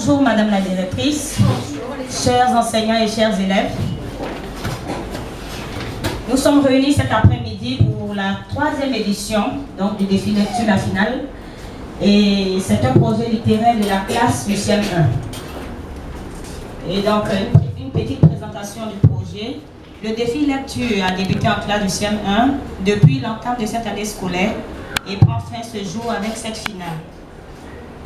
Bonjour Madame la Directrice, chers enseignants et chers élèves. Nous sommes réunis cet après-midi pour la 3e édition donc, du défi lecture la finale. Et c'est un projet littéraire de la classe du CM1. Et donc, une petite présentation du projet. Le défi lecture a débuté en classe du CM1 depuis l'entame de cette année scolaire et prend fin ce jour avec cette finale.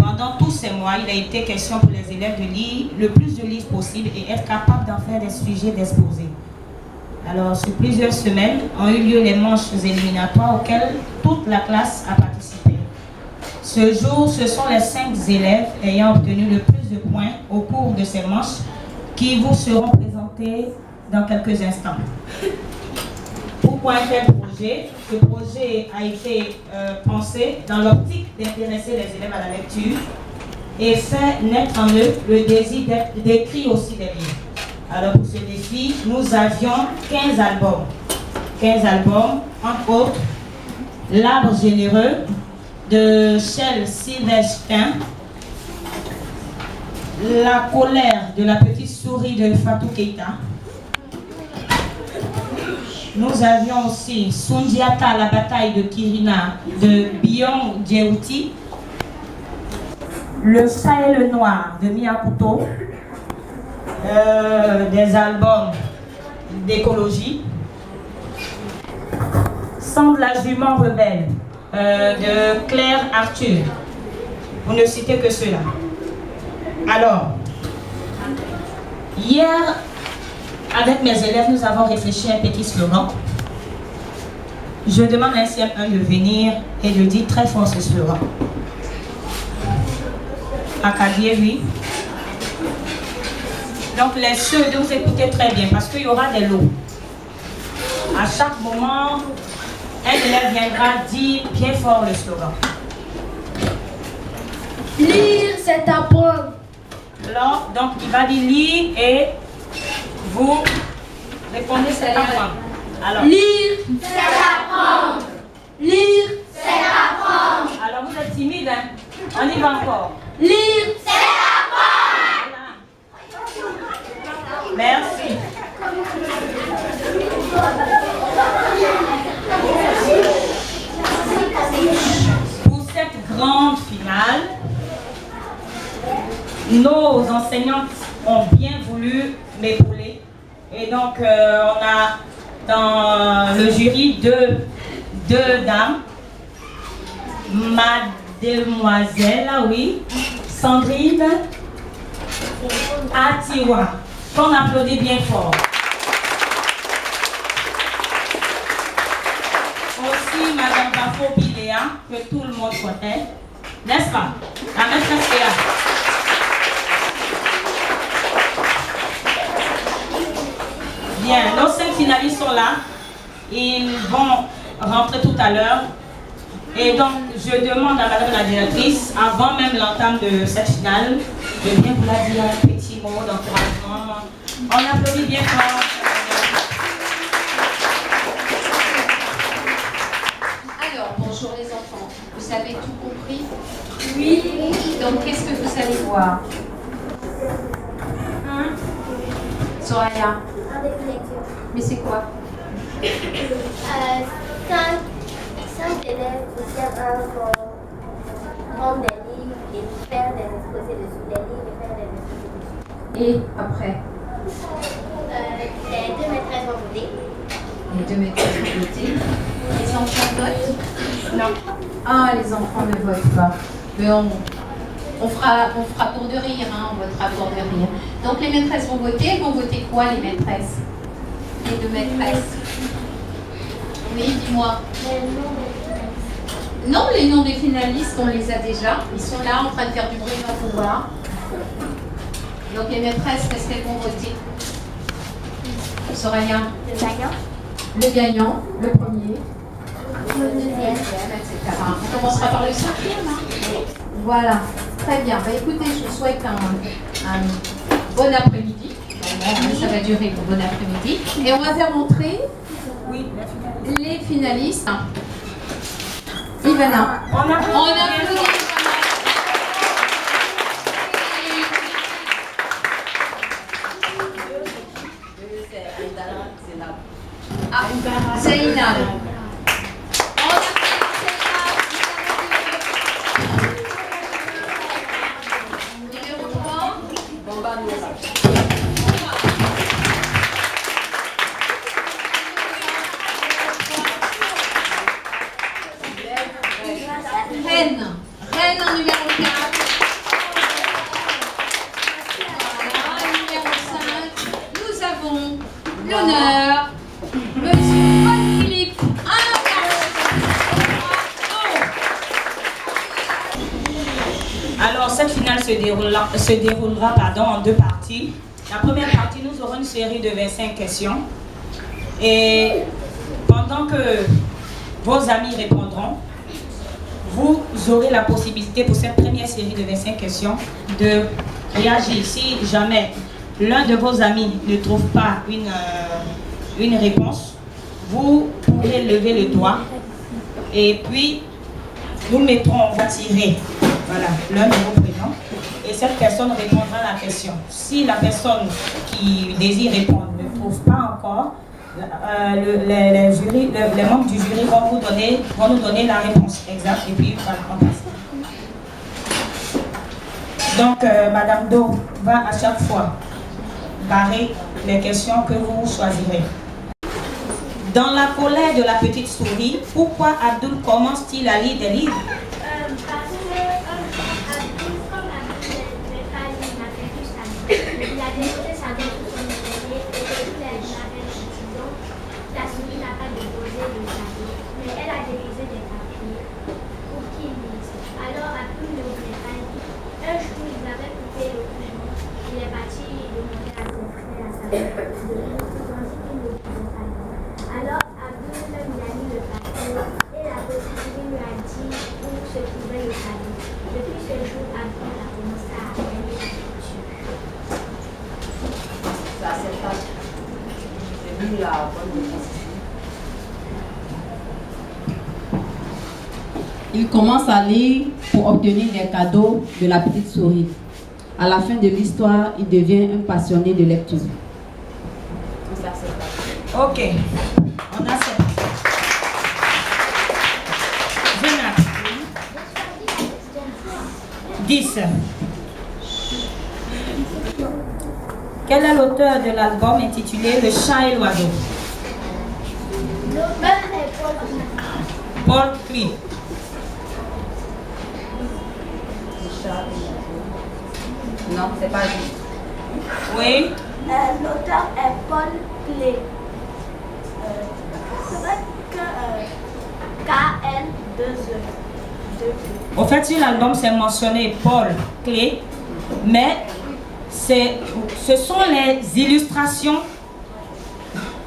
Pendant tous ces mois, il a été question pour les élèves de lire le plus de livres possible et être capable d'en faire des sujets d'exposé. Alors, sur plusieurs semaines, ont eu lieu les manches éliminatoires auxquelles toute la classe a participé. Ce jour, ce sont les 5 élèves ayant obtenu le plus de points au cours de ces manches qui vous seront présentés dans quelques instants. Pourquoi un tel projet? Ce projet a été pensé dans l'optique d'intéresser les élèves à la lecture et faire naître en eux le désir d'écrire aussi des livres. Alors pour ce défi, nous avions 15 albums. 15 albums, entre autres, L'Arbre généreux de Shel Silverstein, La colère de la petite souris de Fatou Keita. Nous avions aussi Sundiata, la bataille de Kirina de Byong Djeuti, Le chat et le noir de Miyakuto, des albums d'écologie, Sans de la jument rebelle de Claire Arthur. Vous ne citez que cela. Alors, hier, avec mes élèves, nous avons réfléchi à un petit slogan. Je demande à un CM1 de venir et de dire très fort ce slogan. Acadier, oui. Donc les ceux de vous écoutez très bien parce qu'il y aura des lots. À chaque moment, un élève viendra dire bien fort le slogan. Lire, c'est apprendre. Alors, donc il va dire lire et vous répondez c'est apprendre. Alors, lire, c'est apprendre. Lire, c'est apprendre. Alors vous êtes timide, hein? On y va encore. Lire, c'est apprendre. Voilà. Merci. Pour cette grande finale, nos enseignantes ont bien voulu m'épauler. Et donc, on a dans le jury deux dames, mademoiselle, oui, Sandrine Atiwa, qu'on applaudit bien fort. Aussi, Madame Bafo Biléa, que tout le monde connaît, n'est-ce pas? La maîtresse Léa. Bien, nos 5 finalistes sont là. Ils vont rentrer tout à l'heure. Et donc, je demande à Madame la Directrice, avant même l'entame de cette finale, de bien vouloir dire un petit mot d'encouragement. On applaudit bien fort. Alors, bonjour les enfants. Vous avez tout compris? Oui. Donc, qu'est-ce que vous allez voir? Soraya. Mais c'est quoi? 5 élèves au CM1 vont prendre des livres et faire des exposés dessus, des livres et faire des exposés dessus. Et après? Les 2 maîtresses vont voter. Les 2 maîtresses vont voter. Les enfants votent? Non. Ah, les enfants ne votent pas. Mais on fera pour de rire, hein, on votera pour de rire. Donc les maîtresses vont voter. Elles vont voter quoi, les maîtresses? Les 2 maîtresses? Oui, dis-moi. Non, les noms des finalistes, on les a déjà. Ils sont là en train de faire du bruit dans le couloir. Donc les maîtresses, qu'est-ce qu'elles vont voter? Soraya? Le gagnant. Le gagnant, le premier. Le deuxième. Etc. On commencera par le 5e. Hein? Voilà, très bien. Bah, écoutez, je vous souhaite un bon après-midi. Ça va durer pour bon après-midi. Et on va faire entrer les finalistes. Ivana. On applaudit. Reine. Reine en numéro 4. Voilà, numéro 5. Nous avons l'honneur, Monsieur Paul-Philippe. Alors, cette finale se déroulera en deux parties. La première partie, nous aurons une série de 25 questions. Et pendant que vos amis répondront, vous aurez la possibilité pour cette première série de 25 questions de réagir. Si jamais l'un de vos amis ne trouve pas une réponse, vous pourrez lever le doigt et puis nous mettrons, on va tirer l'un de vos prénoms et cette personne répondra à la question. Si la personne qui désire répondre ne trouve pas encore, les membres du jury vont nous donner la réponse exacte et puis on passe. Donc, Madame Do va à chaque fois barrer les questions que vous choisirez. Dans la colère de la petite souris, pourquoi Abdul commence-t-il à lire des livres? Parce que Abdul, comme Abdul n'est pas lire, il n'a fait plus ça. Il a déposé sa main sur son escalier et depuis elle n'a fait le petit. Donc, la souris n'a pas déposé le papier, mais elle a déposé des papiers pour qu'il lise. Alors Abdul ne voulait pas lire. Un jour, il avait coupé le crayon. Il est parti demander à ses frères, à sa mère, de lire tout ainsi qu'il ne pouvait pas lire. Alors Abdul lui a mis le papier et la petite souris lui a dit où se trouvait le papier. Depuis ce jour, Abdul a commencé à aimer la lecture. Ça, c'est pas. J'ai vu la bonne réponse. Il commence à lire pour obtenir des cadeaux de la petite souris. À la fin de l'histoire, il devient un passionné de lecture. Ça, c'est pas. Ok, on a cette. Zénab. 10. Quel est l'auteur de l'album intitulé Le chat et l'oiseau? L'auteur est Paul Klee. Non, c'est pas juste. Oui. L'auteur est Paul Klee. C'est vrai que KL2E. Au fait, sur l'album, c'est mentionné Paul Klee, mais ce sont les illustrations,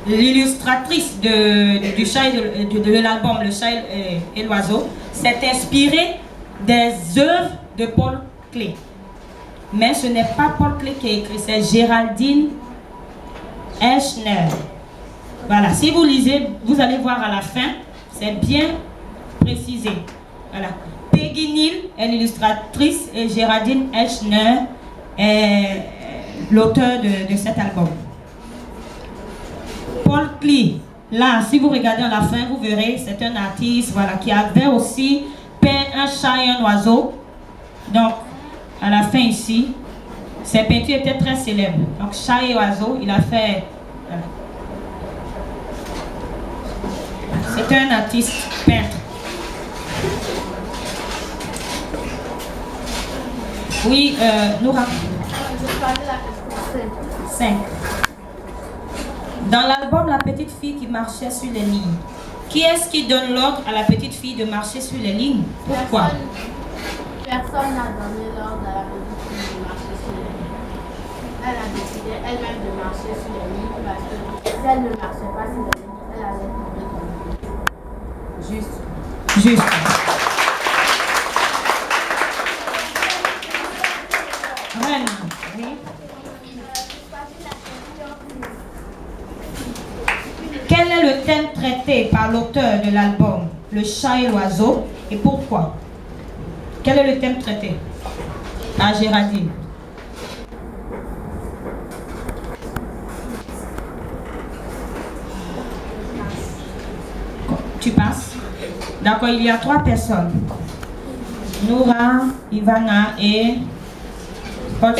l'illustratrice du chat de l'album Le chat et l'oiseau s'est inspirée des œuvres de Paul Klee. Mais ce n'est pas Paul Klee qui a écrit, c'est Géraldine Eschner. Voilà, si vous lisez, vous allez voir à la fin, c'est bien précisé. Voilà. Peggy Neal est l'illustratrice et Géraldine Eschner est l'auteur de cet album. Paul Klee, là, si vous regardez à la fin, vous verrez, c'est un artiste qui avait aussi peint un chat et un oiseau. Donc, à la fin ici, ses peintures étaient très célèbres. Donc, chat et oiseau, il a fait... C'est un artiste peintre. Oui, Noura. 5. Dans l'album La petite fille qui marchait sur les lignes, qui est-ce qui donne l'ordre à la petite fille de marcher sur les lignes? Pourquoi? Personne n'a donné l'ordre à la petite fille de marcher sur les lignes. Elle a décidé elle-même de marcher sur les lignes parce que si elle ne marchait pas sur les lignes, elle allait tomber dans le Juste. Juste. Reine. Oui. Quel est le thème traité par l'auteur de l'album Le chat et l'oiseau et pourquoi? Quel est le thème traité? À Géraldine. Tu passes? D'accord, il y a 3 personnes. Noura, Ivana et Paul.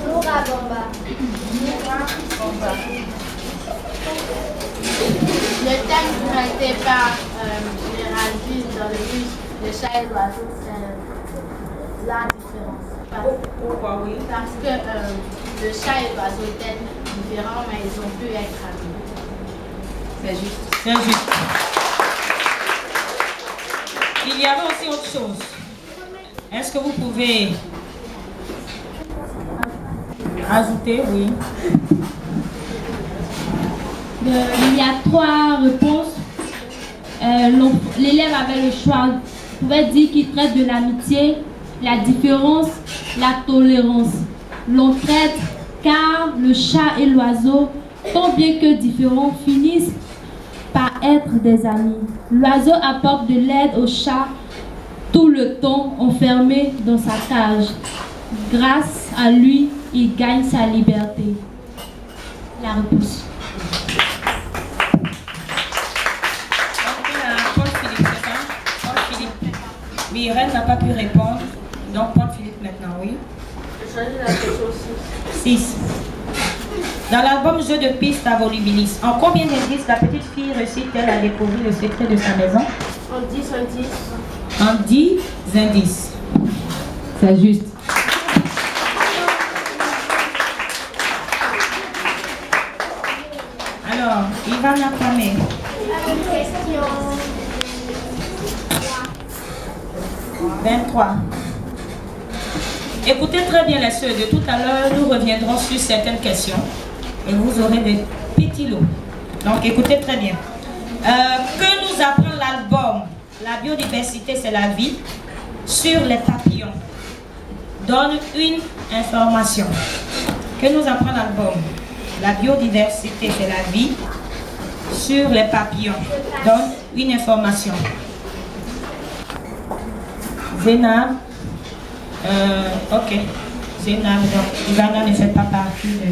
Noura, départ généralisé dans le livre Le chat et l'oiseau, c'est la différence. Pourquoi oui? Parce que le chat et l'oiseau étaient différents, mais ils ont pu être amis. C'est juste. C'est juste. Il y avait aussi autre chose. Est-ce que vous pouvez ajouter? Oui. Il y a 3 réponses. L'élève avait le choix. Il pouvait dire qu'il traite de l'amitié, la différence, la tolérance. L'entraide, car le chat et l'oiseau, tant bien que différents, finissent par être des amis. L'oiseau apporte de l'aide au chat tout le temps enfermé dans sa cage. Grâce à lui, il gagne sa liberté. La réponse. Paul-Philippe, c'est ça? Paul-Philippe. Oui, Rennes n'a pas pu répondre. Donc Paul-Philippe maintenant, oui. Je choisis la question 6. 6. Dans l'album Jeu de piste à Volubilis, en combien d'indices la petite fille réussit-elle à découvrir le secret de sa maison? En 10 indices. En 10 indices. C'est juste. Alors, Ivana Kwame. Question 23. Écoutez très bien les sœurs. De tout à l'heure, nous reviendrons sur certaines questions et vous aurez des petits lots. Donc, écoutez très bien. Que nous apprend l'album La biodiversité, c'est la vie sur les papillons? Donne une information. Que nous apprend l'album La biodiversité, c'est la vie sur les papillons? Donne une information. Zénab. Ok. Zénab, donc Ivana ne fait pas partie de...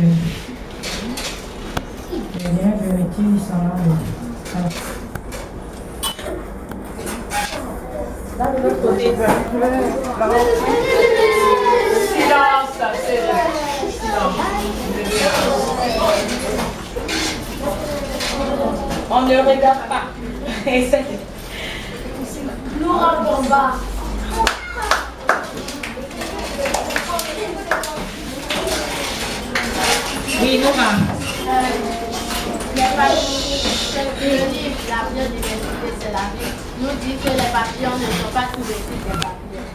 Je viens vérifier son nom. Là, de l'autre côté. Silence, c'est silence. On ne regarde pas. Laurent Combat. Oui, Nora. Le livre La biodiversité, c'est la vie nous dit que les papillons ne sont pas tous les types de papillons.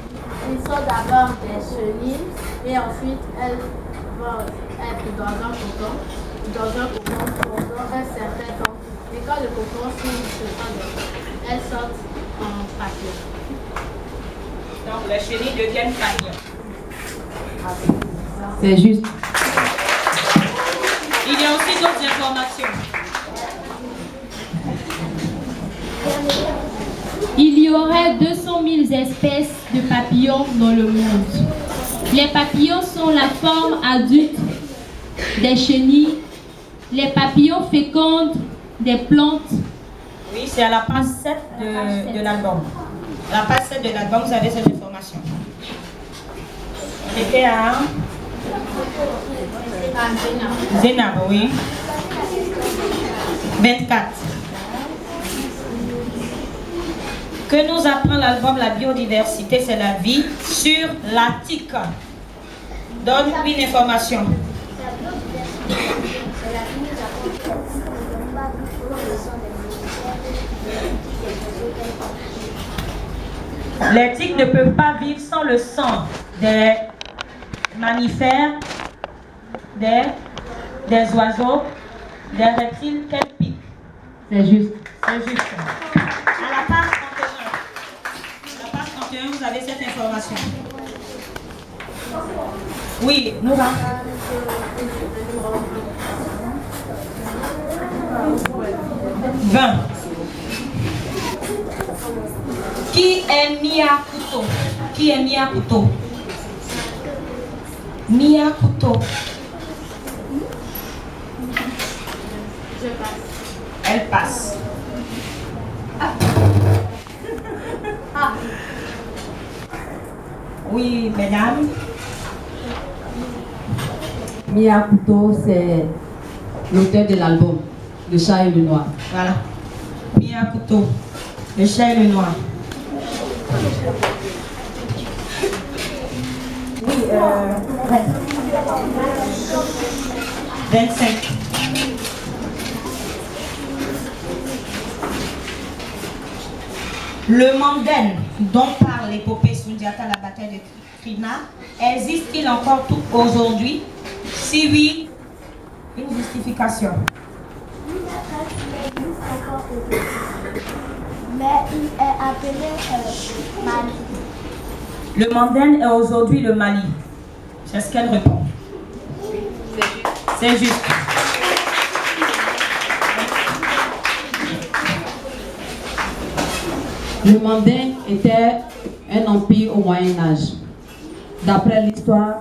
Ils sont d'abord des chenilles et ensuite elles vont être dans un cocon pendant un certain temps. Et quand le cocon finit se sent, elles sortent en papillon. Donc les chenilles deviennent papillons. C'est juste. Il y a aussi d'autres informations. Il y aurait 200 000 espèces de papillons dans le monde. Les papillons sont la forme adulte des chenilles. Les papillons fécondent des plantes. Oui, c'est à la page 7 de l'album. À la page 7 de l'album, vous avez cette information. C'était à Zénab, oui. 24. Que nous apprend l'album La biodiversité, c'est la vie sur l'Attique? Donne une information. Les tiques ne peuvent pas vivre sans le sang des mammifères, des oiseaux, des reptiles qu'elles piquent. C'est juste. C'est juste. À la page 31. À la page 31, vous avez cette information. Oui, Noura. 20. Qui est Mia Couteau? Qui est Mia Couteau? Mia Couteau. Je passe. Elle passe. Oui, mesdames. Mia Couteau, c'est l'auteur de l'album Le Chat et le Noir. Voilà. Mia cuisiner à couteau. Le chat et le noir. Oui, 25. Le Manden dont parle l'épopée Sundiata, la bataille de Krishna, existe-t-il encore tout aujourd'hui? Si oui, une justification. Mais il est appelé Mali. Le Manden est aujourd'hui le Mali. C'est ce qu'elle répond. C'est juste. Le Mandin était un empire au Moyen-Âge. D'après l'histoire,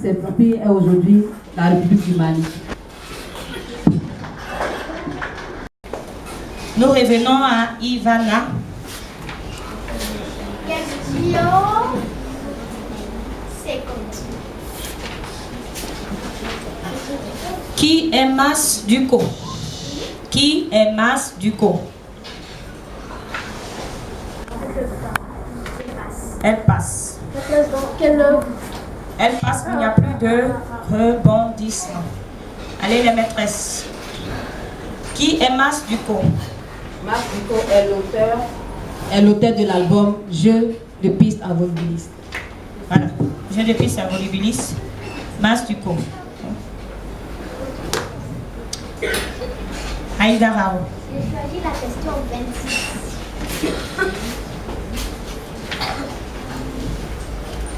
cet empire est aujourd'hui la République du Mali. Nous revenons à Ivana. Question 50. Qui est Mas Ducos? Qui est Mas Ducos? Elle passe. Elle passe, il n'y a plus de rebondissement. Allez les maîtresses. Qui est Mas Ducos? Mas Ducos est l'auteur de l'album Jeux de piste à volubilis. Voilà. Jeux de piste à volubilis. Mas Ducos. Aïda Rao. J'ai choisi la question 26.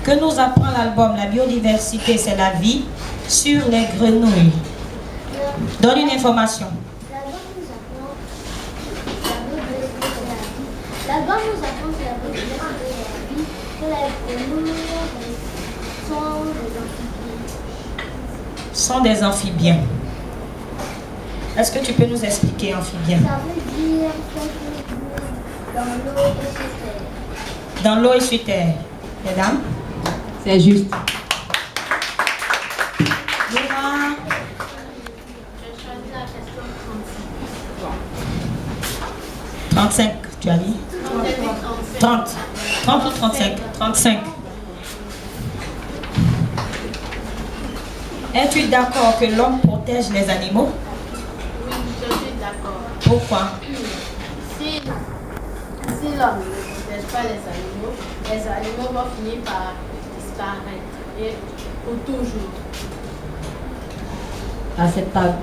Que nous apprend l'album La biodiversité, c'est la vie sur les grenouilles? Donne une information. L'album nous apprend que la biodiversité est la vie, que les grenouilles Sont des amphibiens. Est-ce que tu peux nous expliquer amphibien? Ça veut dire quelque chose dans l'eau et sur terre. Dans l'eau et sur terre. Mesdames? C'est juste. Laura? J'ai choisi la question 36. 35, tu as dit? 30. 30 ou 35? 35. Es-tu d'accord que l'homme protège les animaux? Oui, je suis d'accord. Pourquoi? Si l'homme ne protège pas les animaux vont finir par disparaître. Et pour toujours. Acceptable.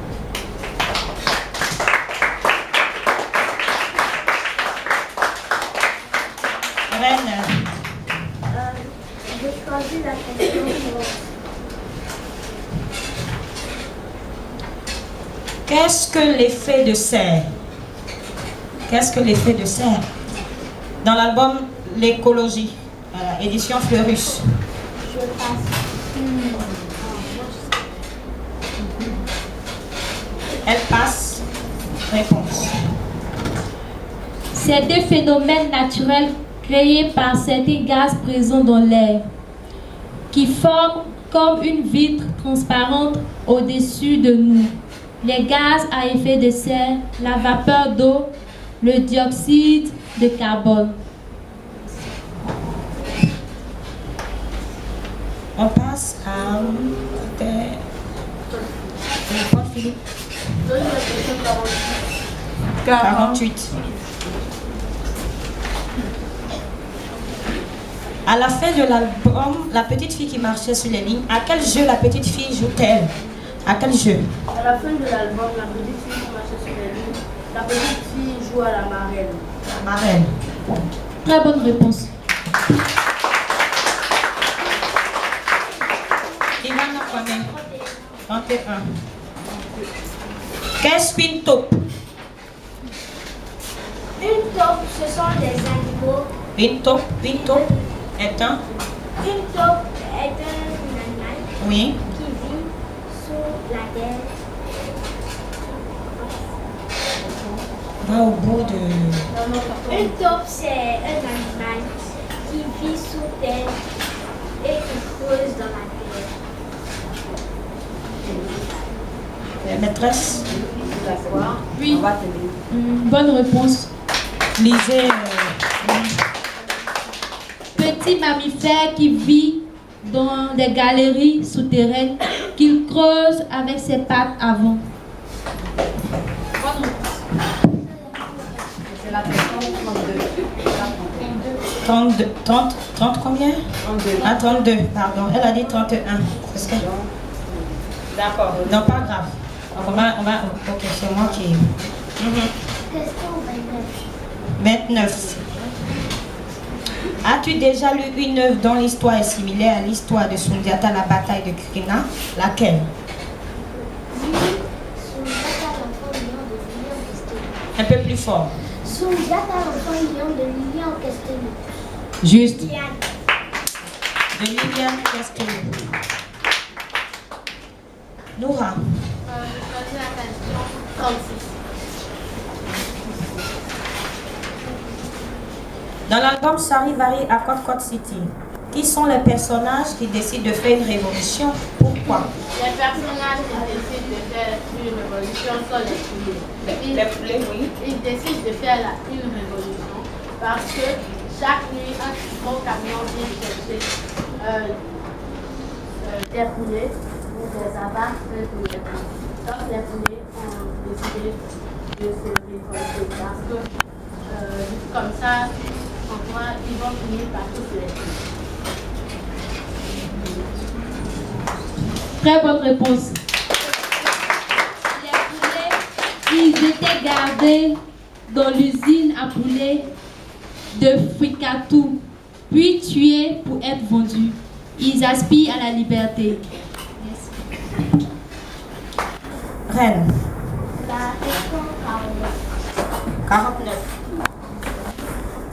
Reine? J'ai choisi la question 11. Qu'est-ce que l'effet de serre? Qu'est-ce que l'effet de serre? Dans l'album L'écologie, édition Fleurus. Je passe. Elle passe. Réponse. C'est des phénomènes naturels créés par certains gaz présents dans l'air qui forment comme une vitre transparente au-dessus de nous. Les gaz à effet de serre, la vapeur d'eau, le dioxyde de carbone. On passe à... Philippe. 48. À la fin de l'album, la petite fille qui marchait sur les lignes, à quel jeu la petite fille joue-t-elle? À quel jeu? À la fin de l'album, la petite fille qui marchait sur les lignes, la petite fille joue à la marelle. La marelle. Très bonne réponse. Ivana Kwame. 31. Qu'est-ce qu'une taupe? Une taupe, ce sont des animaux. Une taupe est un? Une taupe est un animal Oui. qui vit sous la terre. Va au bout de... Une taupe, c'est un animal qui vit sous terre et qui creuse dans la terre. La maîtresse? Oui. Bonne réponse. Lisez. Petit mammifère qui vit dans des galeries souterraines qu'il creuse avec ses pattes avant. C'est la question 32. 30 combien? 32. Ah, 32, pardon. Elle a dit 31. Parce que... D'accord. Non, pas grave. On va... Ok, c'est moi qui... Question 29. 29. As-tu déjà lu une œuvre dont l'histoire est similaire à l'histoire de Sundiata, la bataille de Krina? Laquelle? Un peu plus fort. Sundiata, l'enfant lion de Lilian Castelou. Juste. De Liliane Castelou. Noura. Je choisis la question 36. Dans l'album Charivari à Côte City, qui sont les personnages qui décident de faire une révolution? Pourquoi? Les personnages qui décident de faire une révolution sont les poulets. Oui. Ils décident de faire une révolution parce que chaque nuit, un gros camion vient chercher des poulets ou des abattre un poulet. Donc les poulets ont décidé de se révolter parce que comme ça, en moi, ils vont finir par tous les tuer. Très bonne réponse. Les poulets, ils étaient gardés dans l'usine à poulets de Frikatou, puis tués pour être vendus. Ils aspirent à la liberté. Reine. La question 49. 49.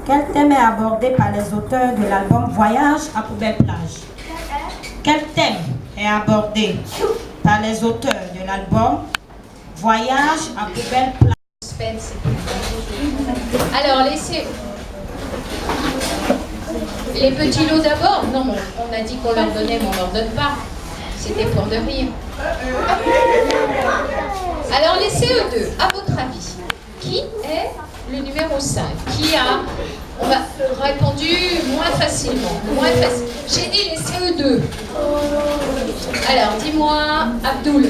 Quel thème est abordé par les auteurs de l'album Voyage à Poubelle Plage? Quel thème est abordé par les auteurs de l'album Voyage à Poubelle Plage? Suspense. Alors, laissez... Les petits lots d'abord? Non, on a dit qu'on leur donnait, mais on ne leur donne pas. C'était pour de rire. Alors, les CE2, à votre avis, qui est le numéro 5? Qui a répondu moins facilement? J'ai dit les CE2. Alors, dis-moi, Abdoul.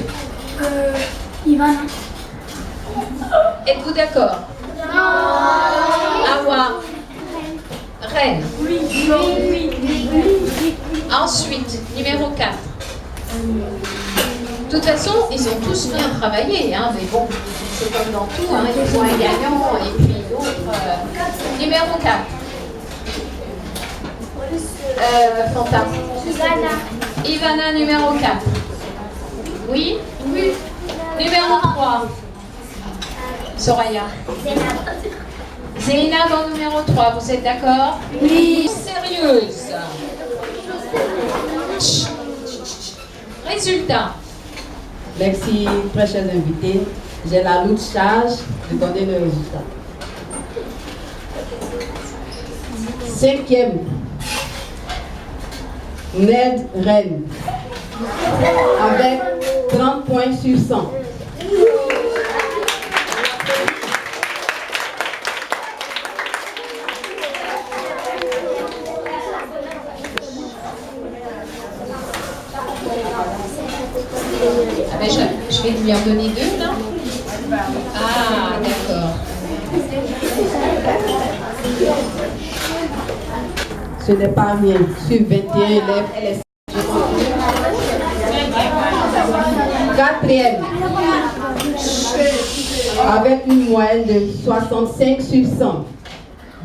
Ivana. Êtes-vous d'accord? Awa. Reine. Oui. Ensuite, numéro 4. De toute façon, ils ont tous bien travaillé, hein, mais bon, c'est comme dans tout, hein, ils ont un gagnant et puis d'autres. Numéro 4. Fanta. Ivana, numéro 4. Oui? Oui. Numéro 3. Soraya. Zéna dans le numéro 3, vous êtes d'accord? Oui. Sérieuse. Résultat. Merci, très chers invités. J'ai la lourde charge de donner le résultat. 5e, Ned Rennes, avec 30 points sur 100. Ah ben je vais lui en donner 2 là. Ah d'accord. Ce n'est pas rien. Sur 21 élèves, elle est 4e, avec une moyenne de 65 sur 100.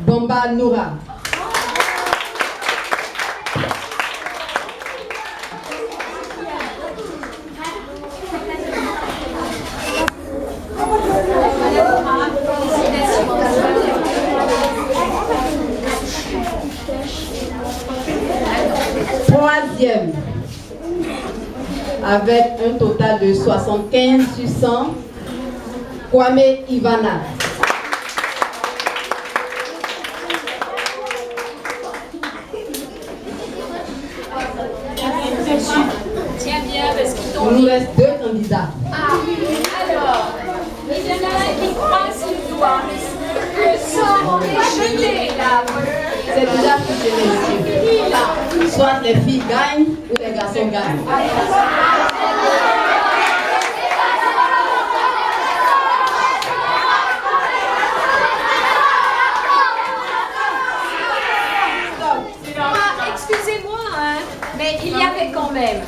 Bomba Noura. Troisième, avec un total de 75 sur 100, Kwame Ivana. Tiens bien parce qu'ils Il t'ont nous dit. reste 2 candidats. Alors, il y en a un qui croise le doigt. Le sang déjà tous les messieurs. Soit les filles gagnent ou les garçons gagnent. Excusez-moi, hein, mais il y avait quand même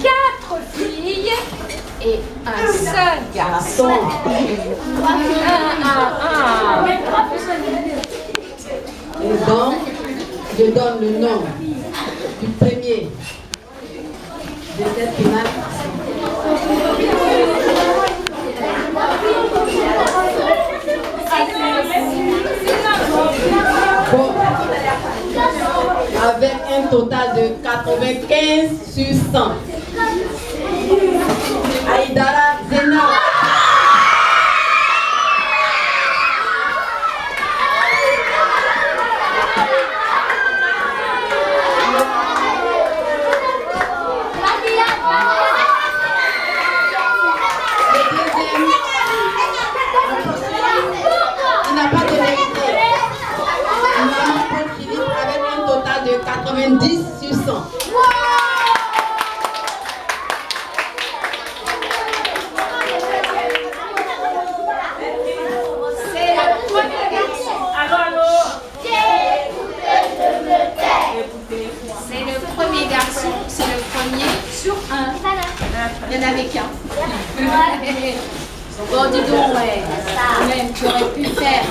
4 filles et un seul garçon. Et donc, je donne le nom du premier de cette finale. Bon, avec un total de 95 sur 100. Aïdara Zena. Il n'a pas de vérité. Maman Paul Philippe avec un total de 90 sur 100. C'est le premier garçon, c'est le premier sur 1. Il n'y en avait qu'un. Bon, dis donc, ouais. Même, tu aurais pu faire